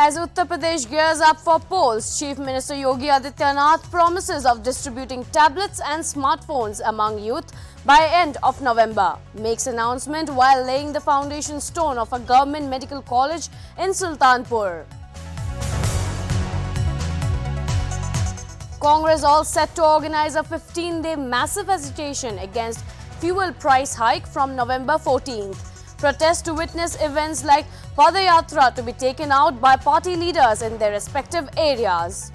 As Uttar Pradesh gears up for polls, Chief Minister Yogi Adityanath promises of distributing tablets and smartphones among youth by end of November. Makes announcement while laying the foundation stone of a government medical college in Sultanpur. Congress all set to organize a 15-day massive agitation against fuel price hike from November 14th. Protest to witness events like Padayatra to be taken out by party leaders in their respective areas.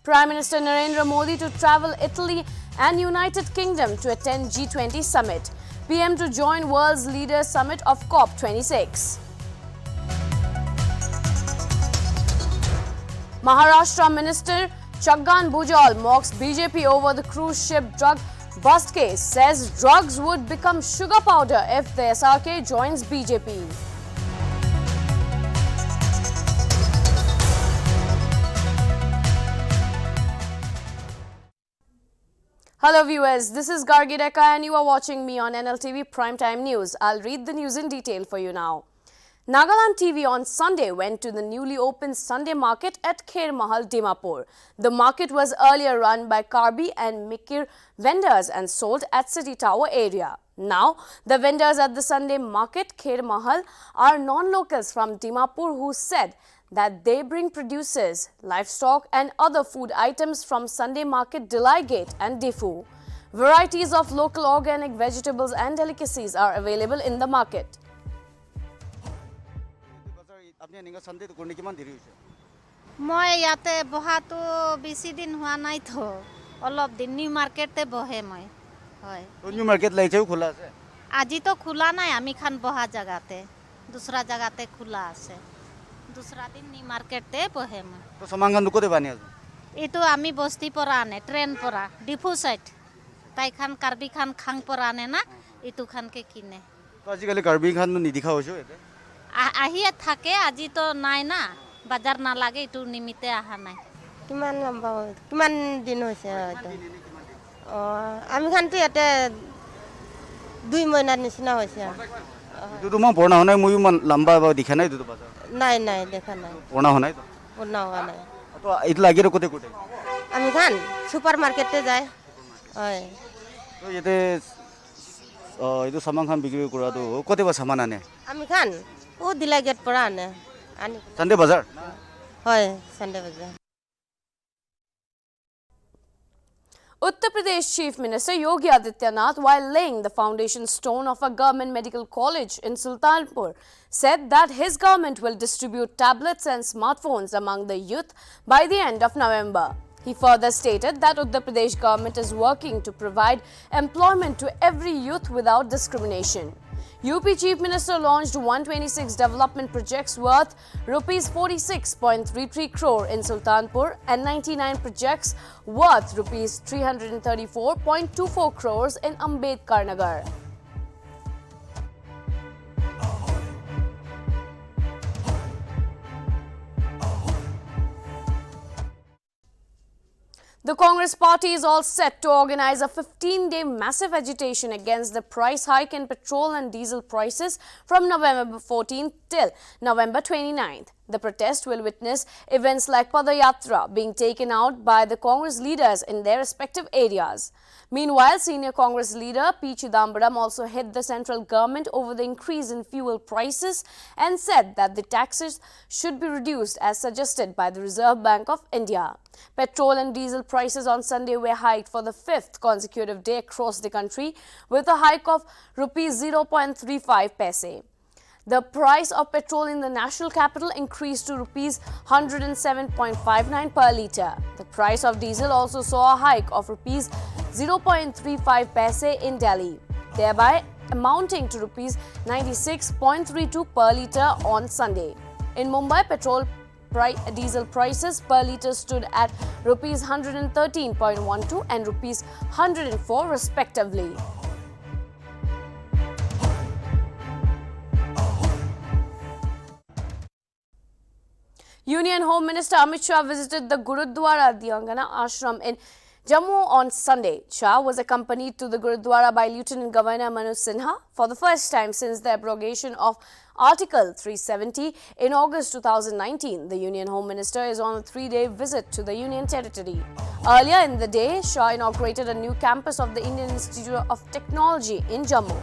Prime Minister Narendra Modi to travel Italy and United Kingdom to attend G20 summit. PM to join World's Leaders Summit of COP26. Maharashtra Minister Chaggan Bhujal mocks BJP over the cruise ship drug bust case, says drugs would become sugar powder if the SRK joins BJP. Hello viewers, this is Gargi Deka and you are watching me on Nltv Primetime News. I'll read the news in detail for you now. Nagaland TV on Sunday went to the newly opened Sunday market at Kher Mahal, Dimapur. The market was earlier run by Karbi and Mikir vendors and sold at City Tower area. Now, the vendors at the Sunday market, Kher Mahal, are non-locals from Dimapur who said that they bring producers, livestock and other food items from Sunday market Delai Gate and Difu. Varieties of local organic vegetables and delicacies are available in the market. মই ইয়াতে বহাটো বেছি দিন হোৱা নাই তো অলপ দিন new মার্কেটে বহে মই হয় তো নিউ মার্কেট লাইছেও খোলা আছে আজি তো খোলা নাই আমি খান বহা জায়গাতে दूसरा জায়গাতে খোলা আছে दूसरा দিন নিউ মার্কেটে বহে মই তো সমাঙ্গান কোতে বানি আছে এটো আমি বস্তি পৰা আনে ট্রেন পৰা ডিফু সাইড তাই খান কার্বি খান খাং পৰা আনে না এটো খানকে কিনে তো আজিকালি কার্বি খান নিদিখা হইছো এতে আহিয়ে থাকে আজি তো নাই না বাজার না লাগে এটো নিমিতে আহা নাই কিমান লম্বা কিমান দিন হৈছে হয়তো আমি খানটো ইয়াতে 2 মহিনাৰ নিচিনা হৈছে তো তোমা পড়না হনাই মুই লম্বা দিখা নাই তো বাজার নাই নাই দেখা নাই পড়না হনাই তো পূৰ্ণ হোৱা নাই তো ইত লাগি কোতে কোতে আমি খান সুপার মার্কেটে যায় হয় তো এতে এটো সামান খান বিক্রি কৰা তো কোতে বা সামান আনে আমি খান ও দিলা গেট পৰা আনে আনি সানডে বাজার হয় সানডে বাজার Uttar Pradesh Chief Minister Yogi Adityanath, while laying the foundation stone of a government medical college in Sultanpur, said that his government will distribute tablets and smartphones among the youth by the end of November. He further stated that Uttar Pradesh government is working to provide employment to every youth without discrimination. UP Chief Minister launched 126 development projects worth rupees 46.33 crore in Sultanpur and 99 projects worth rupees 334.24 crores in Ambedkar Nagar. The Congress party is all set to organize a 15-day massive agitation against the price hike in petrol and diesel prices from November 14th till November 29th. The protest will witness events like Padayatra being taken out by the Congress leaders in their respective areas. Meanwhile, senior Congress leader P. Chidambaram also hit the central government over the increase in fuel prices and said that the taxes should be reduced as suggested by the Reserve Bank of India. Petrol and diesel prices on Sunday were hiked for the 5th consecutive day across the country with a hike of rupees 0.35 paise. The price of petrol in the national capital increased to rupees 107.59 per litre. The price of diesel also saw a hike of rupees 0.35 paise in Delhi, thereby amounting to rupees 96.32 per litre on Sunday. In Mumbai, diesel prices per litre stood at rupees 113.12 and rupees 104 respectively. Union Home Minister Amit Shah visited the Gurudwara Diangana Ashram in Jammu on Sunday, Shah was accompanied to the Gurudwara by Lieutenant Governor Manoj Sinha for the first time since the abrogation of Article 370 in August 2019. The Union Home Minister is on a 3-day visit to the Union Territory. Earlier in the day, Shah inaugurated a new campus of the Indian Institute of Technology in Jammu.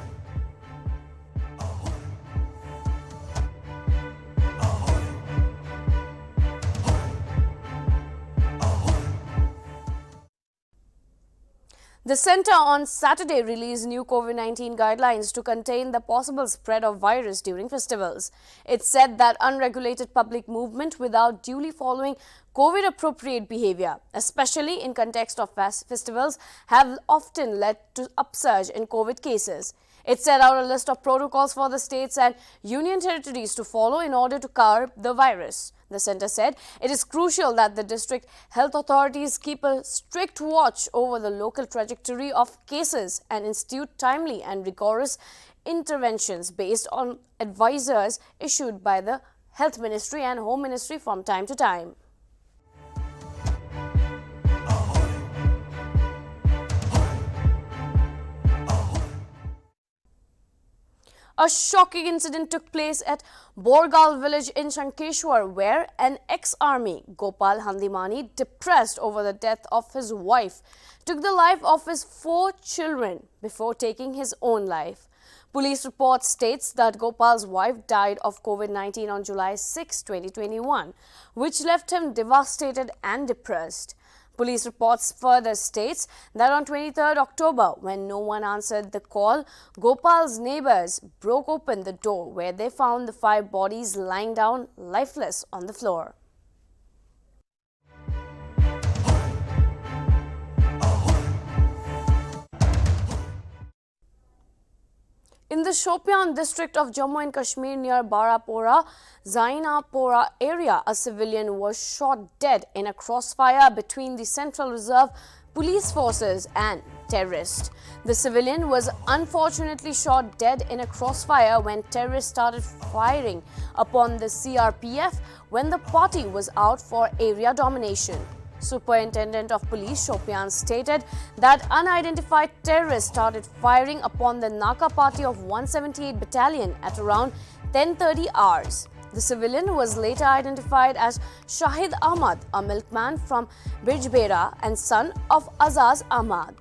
The centre on Saturday released new COVID-19 guidelines to contain the possible spread of virus during festivals. It said that unregulated public movement without duly following COVID-appropriate behaviour, especially in context of festivals, have often led to upsurge in COVID cases. It set out a list of protocols for the states and union territories to follow in order to curb the virus. The centre said it is crucial that the district health authorities keep a strict watch over the local trajectory of cases and institute timely and rigorous interventions based on advisories issued by the Health Ministry and Home Ministry from time to time. A shocking incident took place at Borgal village in Shankeshwar, where an ex-army, Gopal Handimani, depressed over the death of his wife, took the life of his 4 children before taking his own life. Police report states that Gopal's wife died of COVID-19 on July 6, 2021, which left him devastated and depressed. Police reports further states that on 23rd October, when no one answered the call, Gopal's neighbors broke open the door where they found the 5 bodies lying down lifeless on the floor. In the Shopian district of Jammu and Kashmir near Barapora, Zainapora area, a civilian was shot dead in a crossfire between the Central Reserve Police forces and terrorists. The civilian was unfortunately shot dead in a crossfire when terrorists started firing upon the CRPF when the party was out for area domination. Superintendent of Police Shopian stated that unidentified terrorists started firing upon the Naka party of 178 Battalion at around 10:30 hours. The civilian was later identified as Shahid Ahmad, a milkman from Bijbera and son of Azaz Ahmad.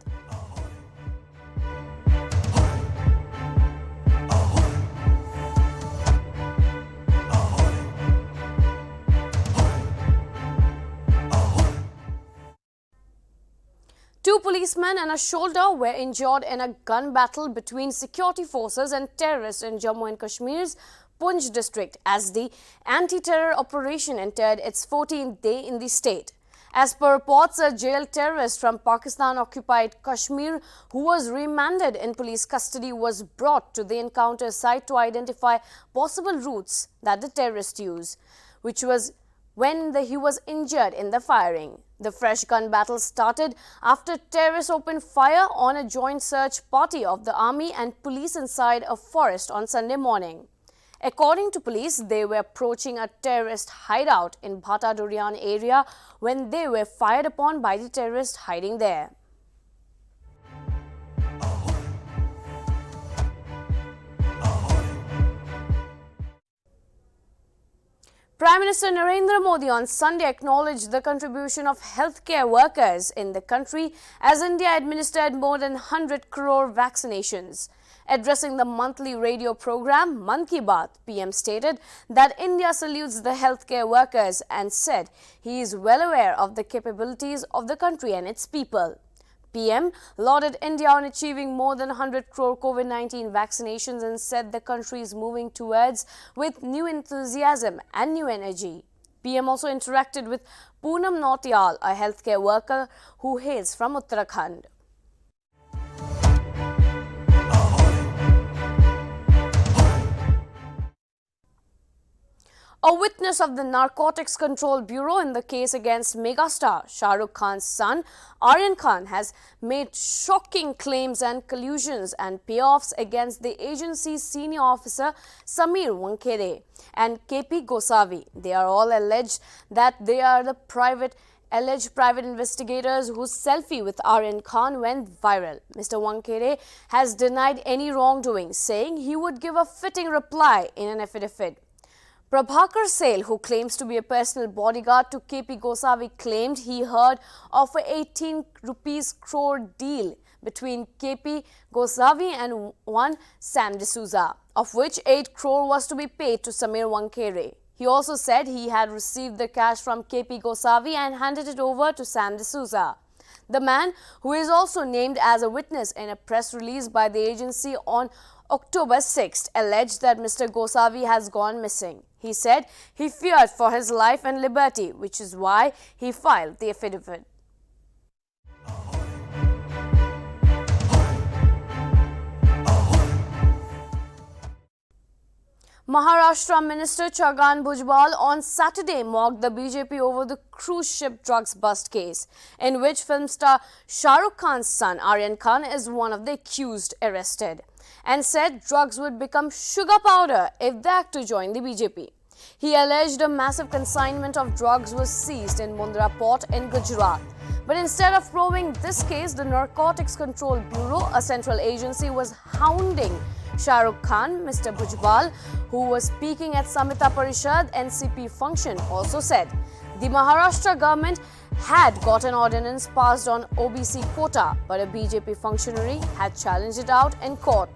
Two policemen and a soldier were injured in a gun battle between security forces and terrorists in Jammu and Kashmir's Poonch district as the anti-terror operation entered its 14th day in the state. As per reports, a jailed terrorist from Pakistan-occupied Kashmir who was remanded in police custody was brought to the encounter site to identify possible routes that the terrorist used, which was when he was injured in the firing. The fresh gun battle started after terrorists opened fire on a joint search party of the army and police inside a forest on Sunday morning. According to police, they were approaching a terrorist hideout in Bhata Durian area when they were fired upon by the terrorists hiding there. Prime Minister Narendra Modi on Sunday acknowledged the contribution of healthcare workers in the country as India administered more than 100 crore vaccinations. Addressing the monthly radio program Mann Ki Baat, PM stated that India salutes the healthcare workers and said he is well aware of the capabilities of the country and its people. PM lauded India on achieving more than 100 crore COVID-19 vaccinations and said the country is moving towards with new enthusiasm and new energy. PM also interacted with Poonam Nautiyal, a healthcare worker who hails from Uttarakhand. A witness of the Narcotics Control Bureau in the case against megastar Shah Rukh Khan's son, Aryan Khan, has made shocking claims and collusions and payoffs against the agency's senior officer Sameer Wankhede and KP Gosavi. They are all alleged that they are the private alleged private investigators whose selfie with Aryan Khan went viral. Mr. Wankhede has denied any wrongdoing, saying he would give a fitting reply in an affidavit. Prabhakar Sale, who claims to be a personal bodyguard to KP Gosavi, claimed he heard of a 18 rupees crore deal between KP Gosavi and one Sam D'Souza, of which 8 crore was to be paid to Samir Wankhede. He also said he had received the cash from KP Gosavi and handed it over to Sam D'Souza. The man, who is also named as a witness in a press release by the agency on October 6th, alleged that Mr. Gosavi has gone missing. He said he feared for his life and liberty, which is why he filed the affidavit. Maharashtra Minister Chhagan Bhujbal on Saturday mocked the BJP over the cruise ship drugs bust case, in which film star Shah Rukh Khan's son Aryan Khan is one of the accused arrested, and said drugs would become sugar powder if the actor joined the BJP. He alleged a massive consignment of drugs was seized in Mundra port in Gujarat. But instead of probing this case, the Narcotics Control Bureau, a central agency, was hounding Shah Rukh Khan. Mr. Bhujbal, who was speaking at Samita Parishad NCP function, also said the Maharashtra government had got an ordinance passed on OBC quota, but a BJP functionary had challenged it out in court.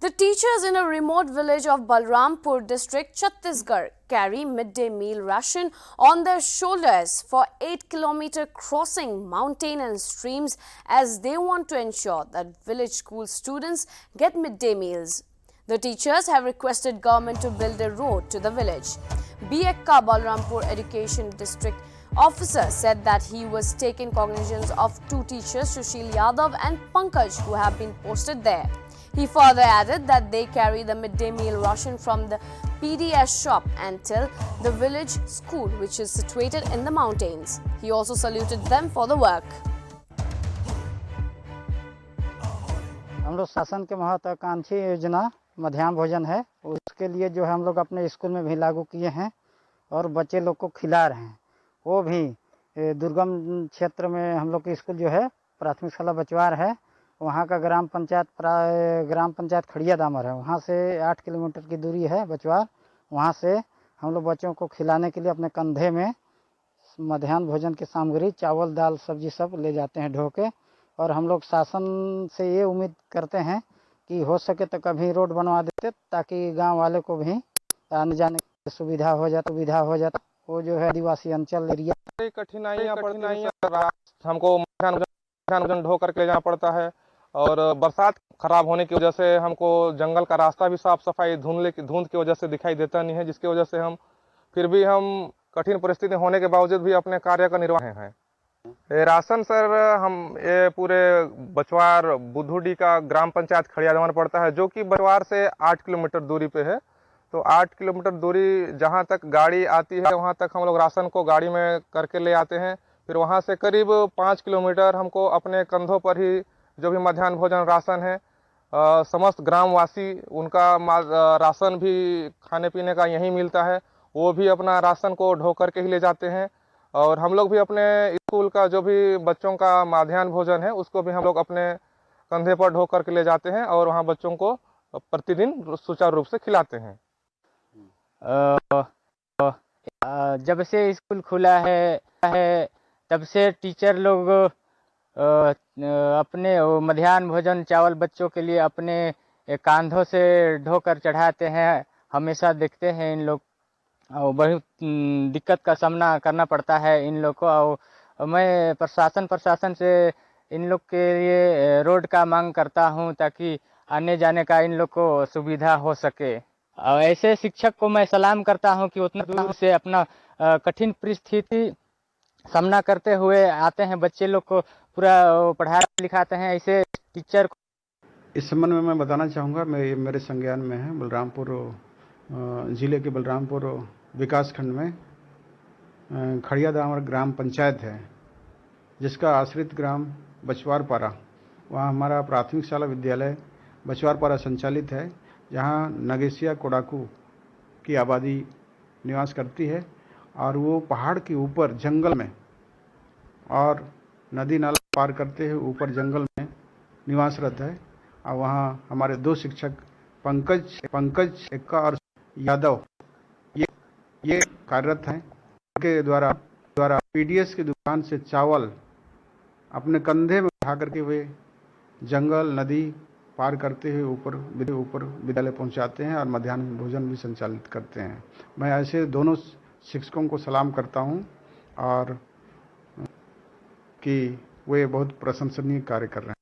The teachers in a remote village of Balrampur district, Chhattisgarh, carry midday meal ration on their shoulders for 8-kilometer crossing mountain and streams as they want to ensure that village school students get midday meals. The teachers have requested government to build a road to the village. BECA Balrampur Education District officer said that he was taking cognizance of 2 teachers, Sushil Yadav and Pankaj, who have been posted there. He further added that they carry the midday meal ration from the PDS shop until the village school, which is situated in the mountains. He also saluted them for the work. हम लोग शासन के महत्वाकांक्षी योजना मध्याह्न भोजन है, उसके लिए जो है हम लोग अपने स्कूल में भी लागू किए हैं और बच्चे लोग को खिला रहे हैं। वो भी दुर्गम क्षेत्र में हम लोग की स्कूल जो है प्राथमिक शाला बचवार है, वहाँ का ग्राम पंचायत खड़िया दामर है, वहाँ से 8 किलोमीटर की दूरी है बचवार। वहाँ से हम लोग बच्चों को खिलाने के लिए अपने कंधे में मध्याह्न भोजन की सामग्री, चावल दाल सब्जी सब ले जाते हैं ढो के। और हम लोग शासन से ये उम्मीद करते हैं कि हो सके तो कभी रोड बनवा देते ताकि गांव वाले को भी आने जाने की सुविधा हो जाता। वो जो है आदिवासी अंचल एरिया कठिनाइयाँ हमको मध्याह्न भोजन ढो करके ले जाना पड़ता है और बरसात खराब होने की वजह से हमको जंगल का रास्ता भी साफ सफाई धुंध की वजह से दिखाई देता नहीं है, जिसकी वजह से हम कठिन परिस्थिति होने के बावजूद भी अपने कार्य का निर्वाह हैं। राशन सर हम ये पूरे बचवार बुधुडी का ग्राम पंचायत खड़िया दामन पड़ता है, जो कि बचवार से 8 किलोमीटर दूरी पे है। तो 8 किलोमीटर दूरी जहाँ तक गाड़ी आती है वहाँ तक हम लोग राशन को गाड़ी में करके ले आते हैं। फिर वहाँ से करीब 5 किलोमीटर हमको अपने कंधों पर ही जो भी मध्याह्न भोजन राशन है, समस्त ग्रामवासी उनका राशन भी खाने पीने का यहीं मिलता है, वो भी अपना राशन को ढो करके ही ले जाते हैं। और हम लोग भी अपने स्कूल का जो भी बच्चों का मध्याह्न भोजन है उसको भी हम लोग अपने कंधे पर ढो करके ले जाते हैं और वहाँ बच्चों को प्रतिदिन सुचारू रूप से खिलाते हैं। जब से स्कूल खुला है तब से टीचर लोग अपने मध्याह्न भोजन चावल बच्चों के लिए अपने कांधों से ढोकर चढ़ाते हैं। हमेशा देखते हैं इन लोग और बहुत दिक्कत का सामना करना पड़ता है इन लोग को। और मैं प्रशासन से इन लोग के लिए रोड का मांग करता हूं ताकि आने जाने का इन लोग को सुविधा हो सके। और ऐसे शिक्षक को मैं सलाम करता हूं कि उतना दूर से अपना कठिन परिस्थिति सामना करते हुए आते हैं, बच्चे लोग को पूरा पढ़ा लिखाते हैं। ऐसे टीचर को इस संबंध में मैं बताना चाहूँगा, मेरे संज्ञान में है बलरामपुर ज़िले के बलरामपुर विकास खंड में खड़िया दामर ग्राम पंचायत है, जिसका आश्रित ग्राम बचवार पारा, वहाँ हमारा प्राथमिक शाला विद्यालय बछवारपारा संचालित है, जहाँ नगेशिया कोडाकू की आबादी निवास करती है और वो पहाड़ के ऊपर जंगल में और नदी नाला पार करते हुए ऊपर जंगल में निवासरत है। और वहाँ हमारे 2 शिक्षक पंकज एक्का और यादव ये कार्यरत हैं। उनके द्वारा पीडीएस की दुकान से चावल अपने कंधे में उठा करके वे जंगल नदी पार करते हुए ऊपर विद्यालय पहुंचाते हैं और मध्याह्न भोजन भी संचालित करते हैं। मैं ऐसे दोनों शिक्षकों को सलाम करता हूं और कि वे बहुत प्रशंसनीय कार्य कर रहे हैं।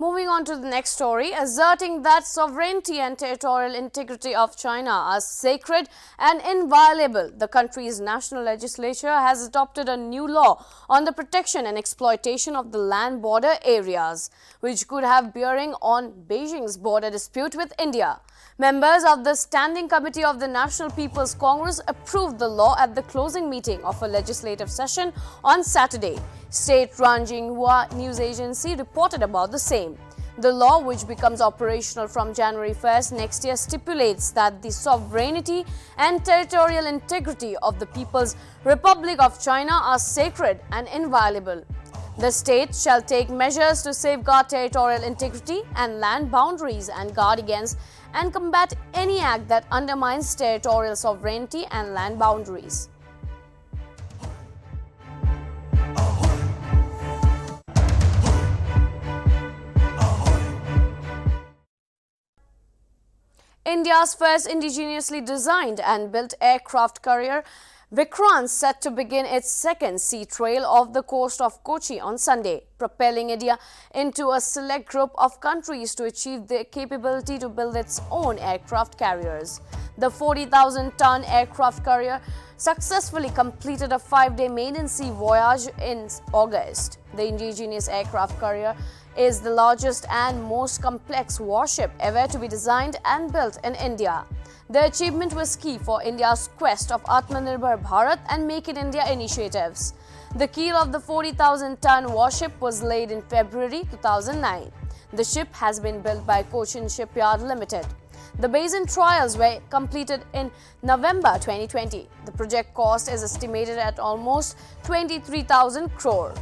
Moving on to the next story, asserting that sovereignty and territorial integrity of China are sacred and inviolable, the country's national legislature has adopted a new law on the protection and exploitation of the land border areas, which could have bearing on Beijing's border dispute with India. Members of the Standing Committee of the National People's Congress approved the law at the closing meeting of a legislative session on Saturday. State-run Xinhua news agency reported about the same. The law, which becomes operational from January 1st next year, stipulates that the sovereignty and territorial integrity of the People's Republic of China are sacred and inviolable. The state shall take measures to safeguard territorial integrity and land boundaries and guard against and combat any act that undermines territorial sovereignty and land boundaries. India's first indigenously designed and built aircraft carrier Vikrant set to begin its second sea trail off the coast of Kochi on Sunday, propelling India into a select group of countries to achieve the capability to build its own aircraft carriers. The 40,000-ton aircraft carrier successfully completed a 5-day maiden sea voyage in August. The indigenous aircraft carrier is the largest and most complex warship ever to be designed and built in India. The achievement was key for India's quest of Atmanirbhar Bharat and Make in India initiatives. The keel of the 40,000-ton warship was laid in February 2009. The ship has been built by Cochin Shipyard Limited. The basin trials were completed in November 2020. The project cost is estimated at almost 23,000 crore.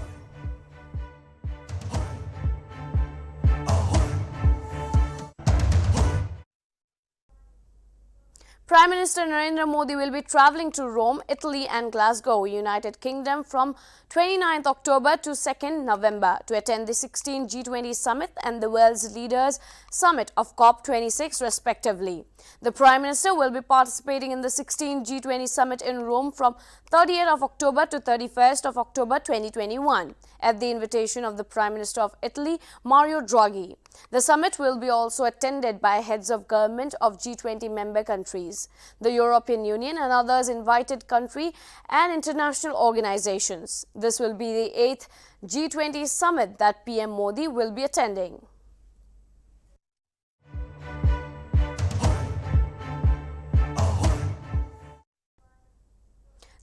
Prime Minister Narendra Modi will be travelling to Rome, Italy and Glasgow, United Kingdom from 29th October to 2nd November to attend the 16th G20 Summit and the World's Leaders Summit of COP26 respectively. The Prime Minister will be participating in the 16th G20 Summit in Rome from 30th of October to 31st of October 2021 at the invitation of the Prime Minister of Italy, Mario Draghi. The summit will be also attended by heads of government of G20 member countries, the European Union and others invited country and international organizations. This will be the 8th G20 summit that PM Modi will be attending.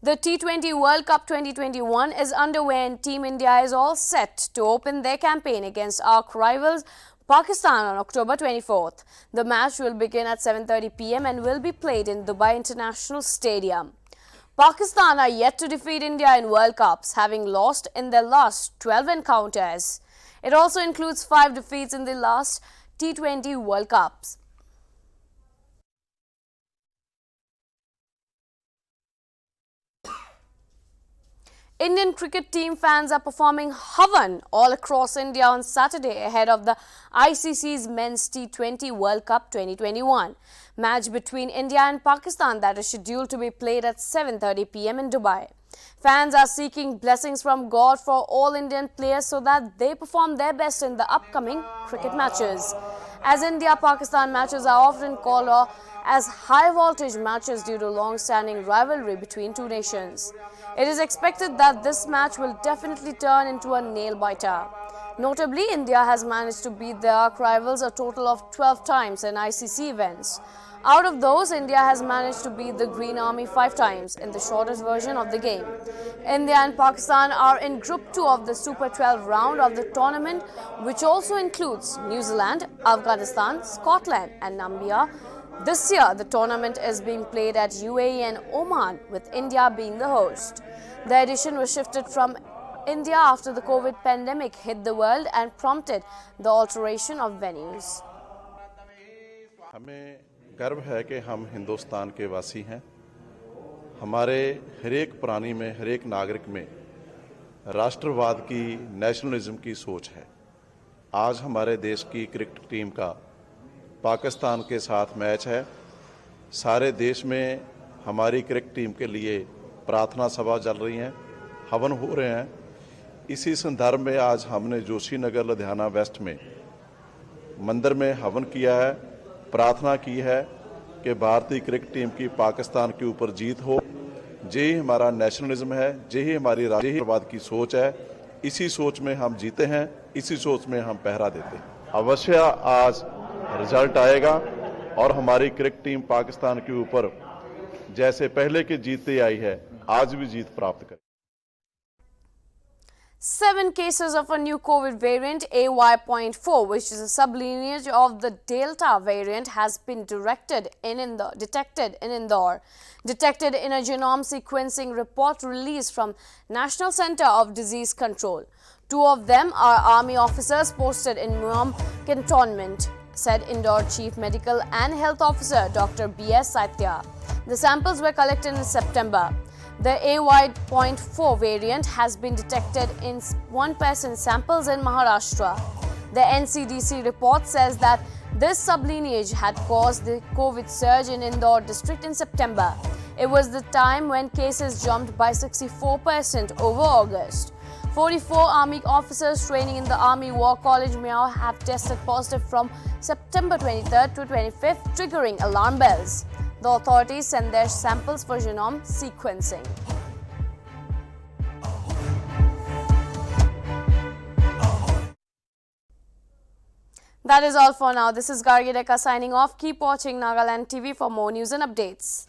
The T20 World Cup 2021 is underway and Team India is all set to open their campaign against arch rivals Pakistan on October 24th. The match will begin at 7:30 p.m. and will be played in Dubai International Stadium. Pakistan are yet to defeat India in World Cups, having lost in their last 12 encounters. It also includes 5 defeats in the last T20 World Cups. Indian cricket team fans are performing Havan all across India on Saturday ahead of the ICC's Men's T20 World Cup 2021 match between India and Pakistan that is scheduled to be played at 7:30 p.m. in Dubai. Fans are seeking blessings from God for all Indian players so that they perform their best in the upcoming cricket matches. As India-Pakistan matches are often called as high-voltage matches due to long-standing rivalry between two nations. It is expected that this match will definitely turn into a nail-biter. Notably, India has managed to beat their arch rivals a total of 12 times in ICC events. Out of those, India has managed to beat the Green Army 5 times in the shortest version of the game. India and Pakistan are in Group 2 of the Super 12 round of the tournament, which also includes New Zealand, Afghanistan, Scotland and Namibia. This year, the tournament is being played at UAE and Oman, with India being the host. The edition was shifted from India after the COVID pandemic hit the world and prompted the alteration of venues. हमें गर्व है कि हम हिंदुस्तान के वासी हैं। हमारे हर एक प्राणी में, हर एक नागरिक में राष्ट्रवाद की, नेशनलिज्म की सोच है। आज हमारे देश की क्रिकेट टीम का पाकिस्तान के साथ मैच है। सारे देश में हमारी क्रिकेट टीम के लिए प्रार्थना सभा चल रही हैं, हवन हो रहे हैं। इसी संदर्भ में आज हमने जोशी नगर लुधियाना वेस्ट में मंदिर में हवन किया है, प्रार्थना की है कि भारतीय क्रिकेट टीम की पाकिस्तान के ऊपर जीत हो। यही हमारा नेशनलिज्म है, यही हमारी राष्ट्रवाद की सोच है। इसी सोच में हम जीते हैं, इसी सोच में हम पहरा देते हैं। अवश्य आज रिजल्ट आएगा और हमारी क्रिकेट टीम पाकिस्तान के ऊपर जैसे पहले की जीतती आई है, आज भी जीत प्राप्त करेगी। 7 cases of a new COVID variant AY.4, which is a sublineage of the Delta variant, has been detected in Indore. Detected in a genome sequencing report released from National Center of Disease Control. 2 of them are army officers posted in Muam Cantonment, said Indore Chief Medical and Health Officer Dr. B.S. Saitya. The samples were collected in September. The AY.4 variant has been detected in 1% samples in Maharashtra. The NCDC report says that this sublineage had caused the COVID surge in Indore district in September. It was the time when cases jumped by 64% over August. 44 Army officers training in the Army War College Miao have tested positive from September 23rd to 25th, triggering alarm bells. The authorities sent their samples for genome sequencing. That is all for now. This is Gargi Deka signing off. Keep watching Nagaland TV for more news and updates.